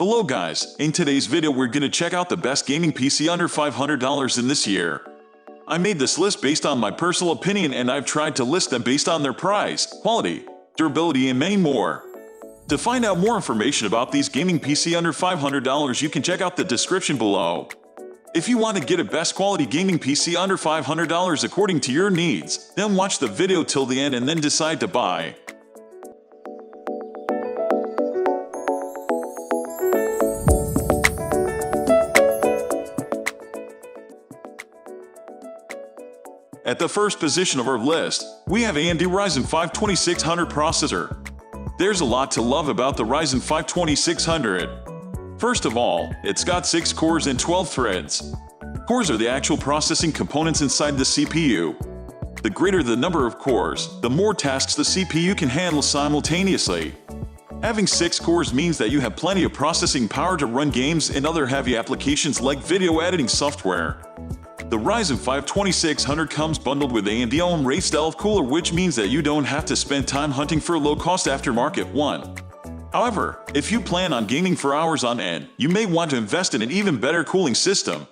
Hello guys, in today's video we're gonna check out the best gaming PC under $500 in this year. I made this list based on my personal opinion and I've tried to list them based on their price, quality, durability and many more. To find out more information about these gaming PC under $500 you can check out the description below. If you want to get a best quality gaming PC under $500 according to your needs, then watch the video till the end and then decide to buy. At the first position of our list, we have Amd Ryzen 5 2600 processor. There's a lot to love about the Ryzen 5 2600. First of all, it's got 6 cores and 12 threads. Cores are the actual processing components inside the CPU. The greater the number of cores, the more tasks the CPU can handle simultaneously. Having 6 cores means that you have plenty of processing power to run games and other heavy applications like video editing software. The Ryzen 5 2600 comes bundled with AMD's own raised stealth cooler, which means that you don't have to spend time hunting for a low-cost aftermarket one. However, if you plan on gaming for hours on end, you may want to invest in an even better cooling system.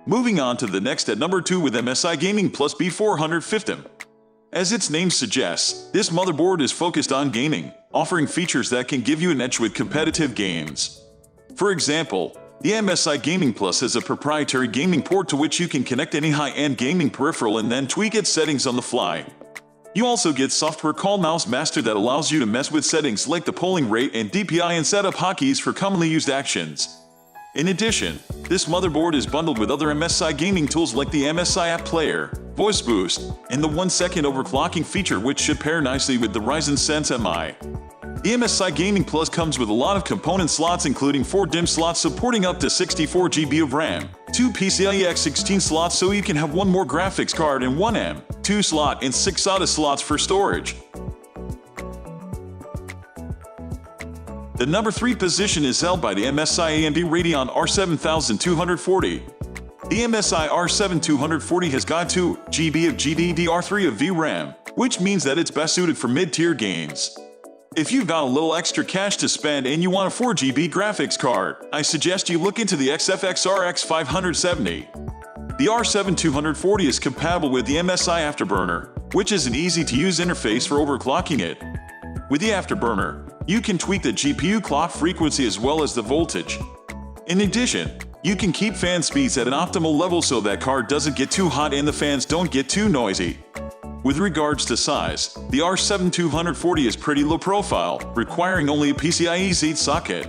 Moving on to the next at number 2 with MSI Gaming Plus B450. As its name suggests, this motherboard is focused on gaming, offering features that can give you an edge with competitive games. For example, the MSI Gaming Plus has a proprietary gaming port to which you can connect any high-end gaming peripheral and then tweak its settings on the fly. You also get software called Mouse Master that allows you to mess with settings like the polling rate and DPI and set up hotkeys for commonly used actions. In addition, this motherboard is bundled with other MSI gaming tools like the MSI App Player, Voice Boost, and the 1-second overclocking feature, which should pair nicely with the Ryzen Sense MI. The MSI Gaming Plus comes with a lot of component slots, including 4 DIMM slots supporting up to 64 GB of RAM, 2 PCIe X16 slots so you can have one more graphics card, and 1 M.2 slot and 6 SATA slots for storage. The number 3 position is held by the MSI Amd Radeon R7240. The MSI R7240 has got 2 GB of GDDR3 of VRAM, which means that it's best suited for mid-tier games. If you've got a little extra cash to spend and you want a 4 GB graphics card, I suggest you look into the XFX RX 570. The R7240 is compatible with the MSI Afterburner, which is an easy-to-use interface for overclocking it. With the Afterburner, you can tweak the GPU clock frequency as well as the voltage. In addition, you can keep fan speeds at an optimal level so that card doesn't get too hot and the fans don't get too noisy. With regards to size, the R7240 is pretty low profile, requiring only a PCIe Z socket.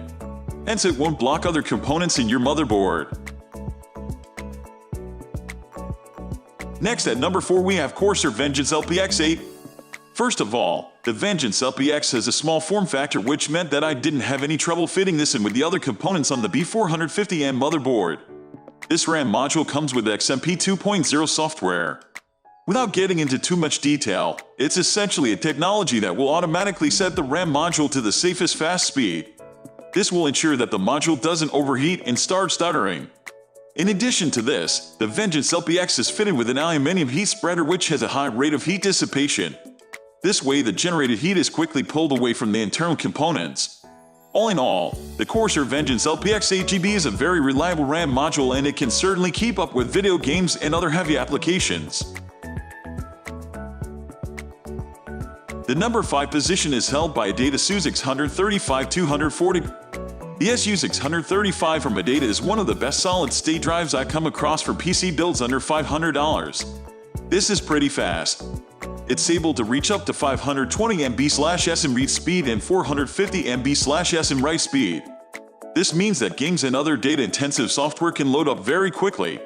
Hence it won't block other components in your motherboard. Next at number 4 we have Corsair Vengeance LPX 8. First of all, the Vengeance LPX has a small form factor, which meant that I didn't have any trouble fitting this in with the other components on the B450M motherboard. This RAM module comes with XMP 2.0 software. Without getting into too much detail, it's essentially a technology that will automatically set the RAM module to the safest fast speed. This will ensure that the module doesn't overheat and start stuttering. In addition to this, the Vengeance LPX is fitted with an aluminum heat spreader which has a high rate of heat dissipation. This way the generated heat is quickly pulled away from the internal components. All in all, the Corsair Vengeance LPX 8GB is a very reliable RAM module and it can certainly keep up with video games and other heavy applications. The number 5 position is held by Adata Su635 The Su635 from Adata is one of the best solid-state drives I come across for PC builds under $500. This is pretty fast. It's able to reach up to 520 MB/s read speed and 450 MB/s write speed. This means that games and other data-intensive software can load up very quickly.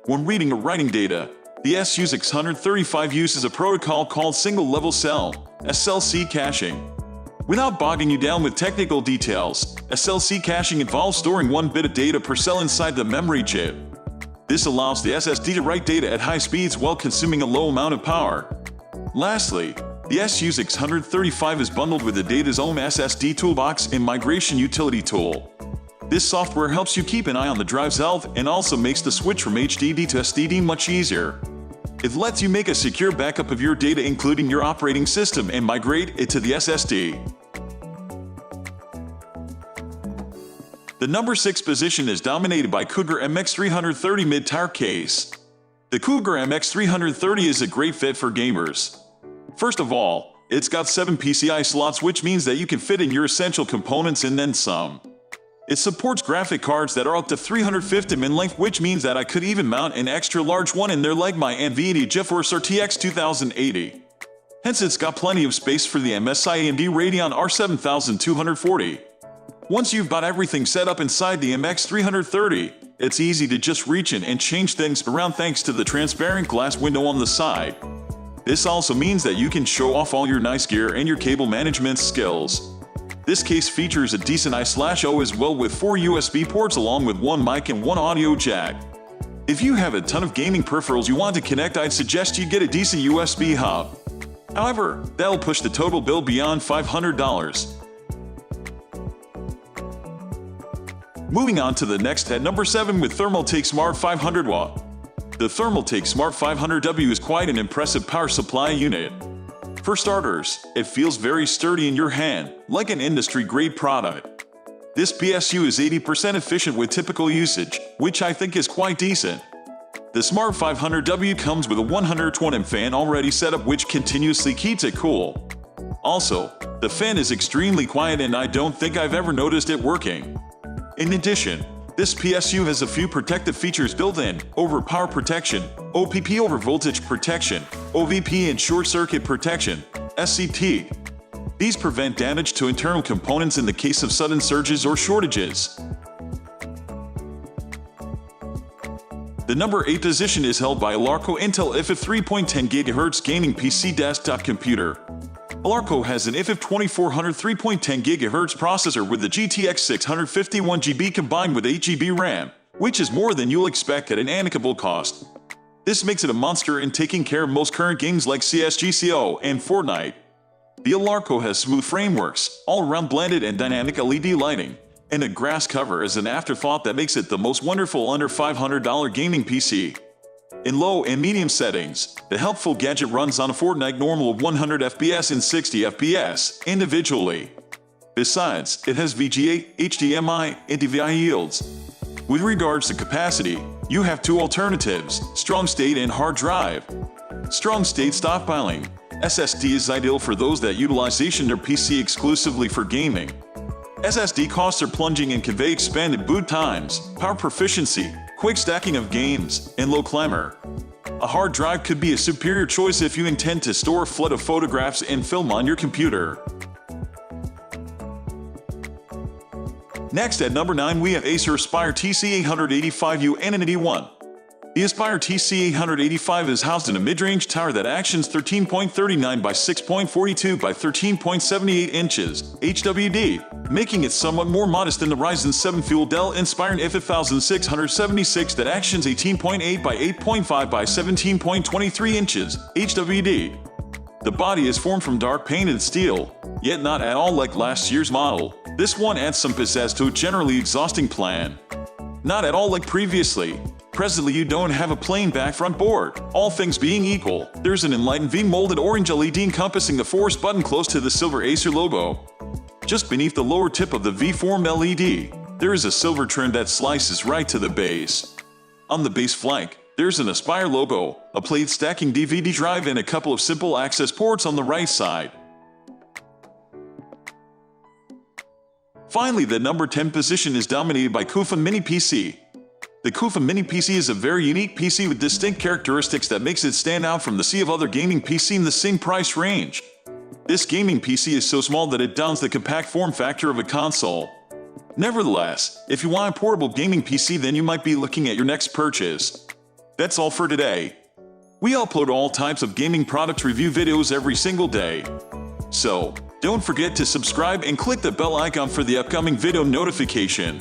When reading or writing data, the Su635 uses a protocol called single-level cell (SLC) caching. Without bogging you down with technical details, SLC caching involves storing 1 bit of data per cell inside the memory chip. This allows the SSD to write data at high speeds while consuming a low amount of power. Lastly, the Su635 is bundled with Adata's own SSD toolbox and migration utility tool. This software helps you keep an eye on the drive's health and also makes the switch from HDD to SSD much easier. It lets you make a secure backup of your data including your operating system and migrate it to the SSD. The number 6 position is dominated by Cougar MX330 mid-tier case. The Cougar MX330 is a great fit for gamers. First of all, it's got 7 PCI slots, which means that you can fit in your essential components and then some. It supports graphic cards that are up to 350 mm in length, which means that I could even mount an extra large one in there like my NVIDIA GeForce RTX 2080. Hence it's got plenty of space for the MSI Amd Radeon R7240. Once you've got everything set up inside the MX330, it's easy to just reach in and change things around thanks to the transparent glass window on the side. This also means that you can show off all your nice gear and your cable management skills. This case features a decent I/O as well with 4 USB ports along with 1 mic and 1 audio jack. If you have a ton of gaming peripherals you want to connect, I'd suggest you get a decent USB hub. However, that'll push the total bill beyond $500. Moving on to the next at number 7 with Thermaltake Smart 500W. The Thermaltake Smart 500W is quite an impressive power supply unit. For starters, it feels very sturdy in your hand, like an industry-grade product. This PSU is 80% efficient with typical usage, which I think is quite decent. The Smart 500W comes with a 120mm fan already set up, which continuously keeps it cool. Also, the fan is extremely quiet and I don't think I've ever noticed it working. In addition, this PSU has a few protective features built in: over power protection, OPP over voltage protection, OVP and short circuit protection, SCT. These prevent damage to internal components in the case of sudden surges or shortages. The number 8 position is held by Alarco Intel IFF 3.10 GHz gaming PC desktop computer. Alarco has an IFF 2400 3.10 GHz processor with the GTX 651GB combined with 8GB RAM, which is more than you'll expect at an amicable cost. This makes it a monster in taking care of most current games like CSGO and Fortnite. The Alarco has smooth frameworks, all-around blended and dynamic LED lighting, and a grass cover as an afterthought that makes it the most wonderful under $500 gaming PC. In low and medium settings, the helpful gadget runs on a Fortnite normal of 100 FPS and 60 FPS individually. Besides, it has VGA, HDMI, and DVI yields. With regards to capacity, you have 2 alternatives: strong state and hard drive. Strong state stockpiling. SSD is ideal for those that utilization their PC exclusively for gaming. SSD costs are plunging and convey expanded boot times, power proficiency, quick stacking of games, and low clamor. A hard drive could be a superior choice if you intend to store a flood of photographs and film on your computer. Next at number 9 we have Acer Aspire TC885U N81. The Aspire TC885 is housed in a mid-range tower that actions 13.39 by 6.42 by 13.78 inches HWD, making it somewhat more modest than the Ryzen 7 fuel Dell-inspired IFF 1676 that actions 18.8 by 8.5 by 17.23 inches HWD. The body is formed from dark painted steel, yet not at all like last year's model. This one adds some pizzazz to a generally exhausting plan. Not at all like previously. Presently you don't have a plain back front board. All things being equal, there's an enlightened V-molded orange LED encompassing the force button close to the silver Acer logo. Just beneath the lower tip of the V-form LED, there is a silver trim that slices right to the base. On the base flank, there's an Aspire logo, a plate stacking DVD drive and a couple of simple access ports on the right side. Finally, the number 10 position is dominated by Kufan Mini PC. The Kufan Mini PC is a very unique PC with distinct characteristics that makes it stand out from the sea of other gaming PC in the same price range. This gaming PC is so small that it downs the compact form factor of a console. Nevertheless, if you want a portable gaming PC, then you might be looking at your next purchase. That's all for today. We upload all types of gaming product review videos every single day. So, don't forget to subscribe and click the bell icon for the upcoming video notification.